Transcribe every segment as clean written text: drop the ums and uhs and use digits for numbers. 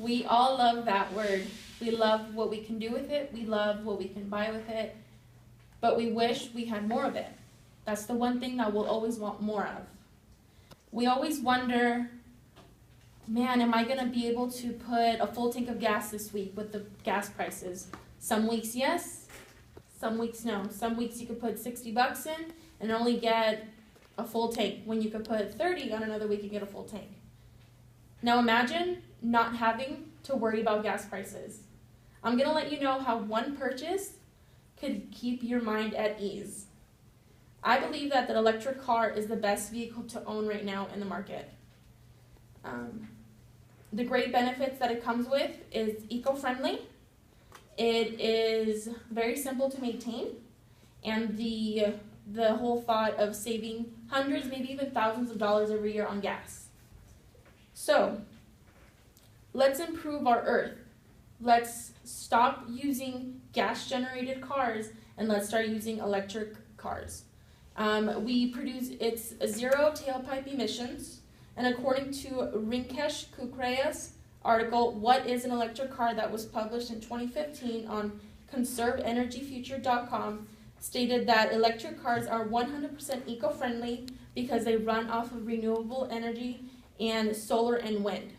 We all love that word. We love what we can do with it. We love what we can buy with it. But we wish we had more of it. That's the one thing that we'll always want more of. We always wonder, man, am I going to be able to put a full tank of gas this week with the gas prices? Some weeks, yes. Some weeks, no. Some weeks you could put $60 in and only get a full tank, when you could put 30 on another week and get a full tank. Now imagine not having to worry about gas prices. I'm going to let you know how one purchase could keep your mind at ease. I believe that the electric car is the best vehicle to own right now in the market. The great benefits that it comes with is eco-friendly. It is very simple to maintain, and the whole thought of saving hundreds, maybe even thousands of dollars every year on gas. So, let's improve our earth. Let's stop using gas-generated cars and let's start using electric cars. It's zero tailpipe emissions, and according to Rinkesh Kukraya's article, What is an Electric Car, that was published in 2015 on conserveenergyfuture.com, stated that electric cars are 100% eco-friendly because they run off of renewable energy and solar and wind.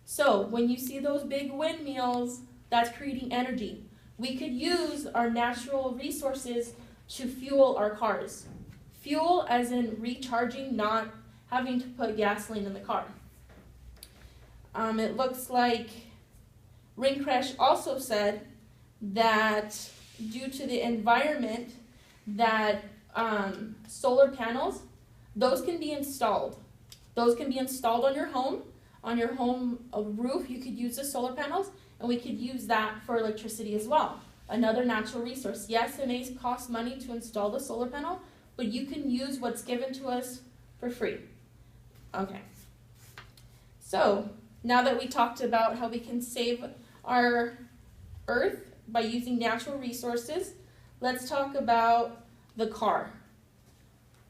So when you see those big windmills, that's creating energy. We could use our natural resources to fuel our cars. Fuel as in recharging, not having to put gasoline in the car. It looks like Rinkesh also said that due to the environment, that solar panels, those can be installed. Those can be installed on your home. On your home roof, you could use the solar panels, and we could use that for electricity as well. Another natural resource. Yes, it may cost money to install the solar panel, but you can use what's given to us for free. Okay. So, now that we talked about how we can save our earth by using natural resources, let's talk about the car.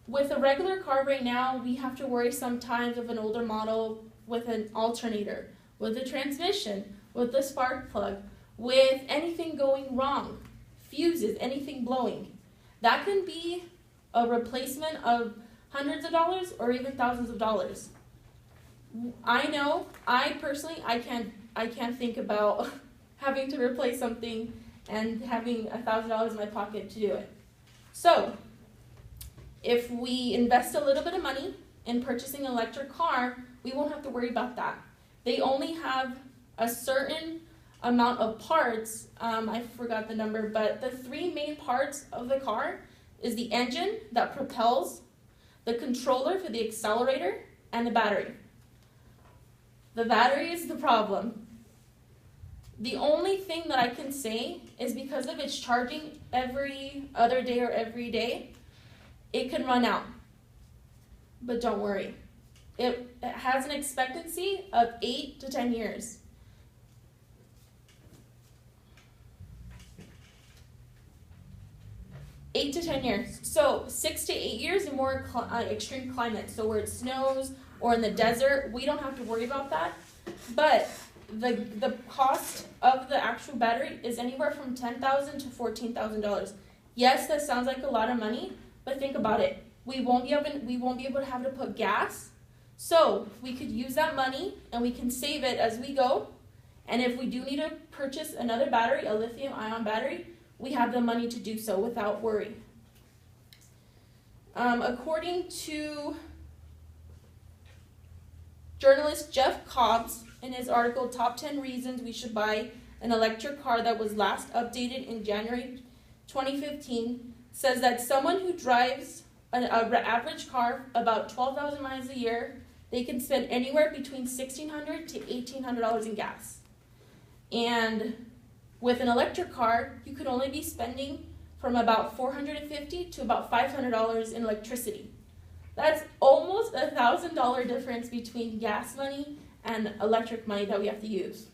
With a regular car right now, we have to worry sometimes of an older model with an alternator, with a transmission, with a spark plug, with anything going wrong, fuses, anything blowing. That can be a replacement of hundreds of dollars or even thousands of dollars. I know, I personally, I can't think about having to replace something and having $1,000 in my pocket to do it. So, if we invest a little bit of money in purchasing an electric car, we won't have to worry about that. They only have a certain amount of parts, I forgot the number, but the three main parts of the car is the engine that propels, the controller for the accelerator, and the battery. The battery is the problem. The only thing that I can say is because of its charging every other day or every day, it can run out. But don't worry. It has an expectancy of 8 to 10 years. Eight to 10 years. So 6 to 8 years in more extreme climates. So where it snows or in the desert, we don't have to worry about that. But the cost of the actual battery is anywhere from $10,000 to $14,000. Yes, that sounds like a lot of money, but think about it. We won't be able to have to put gas. So we could use that money and we can save it as we go. And if we do need to purchase another battery, a lithium-ion battery, we have the money to do so without worry. According to journalist Jeff Cobbs, in his article, Top 10 Reasons We Should Buy an Electric Car, that was last updated in January 2015, says that someone who drives an average car about 12,000 miles a year, they can spend anywhere between $1,600 to $1,800 in gas. And with an electric car, you could only be spending from about $450 to about $500 in electricity. That's almost $1,000 difference between gas money and electric money that we have to use.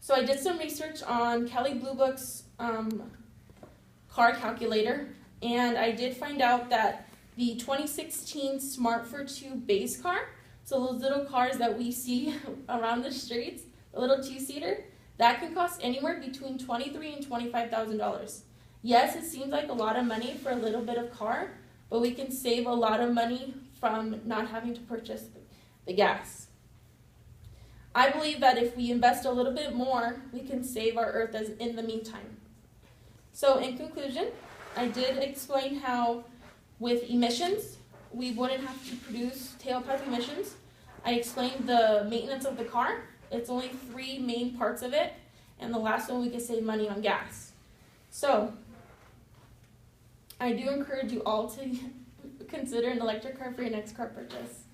So I did some research on Kelley Blue Book's car calculator, and I did find out that the 2016 Smart for 2 base car, so those little cars that we see around the streets, a little two-seater, that can cost anywhere between $23,000 and $25,000. Yes, it seems like a lot of money for a little bit of car, but we can save a lot of money from not having to purchase the gas. I believe that if we invest a little bit more, we can save our earth in the meantime. So in conclusion, I did explain how with emissions, we wouldn't have to produce tailpipe emissions. I explained the maintenance of the car. It's only 3 main parts of it, and the last one we can save money on gas. So I do encourage you all to consider an electric car for your next car purchase.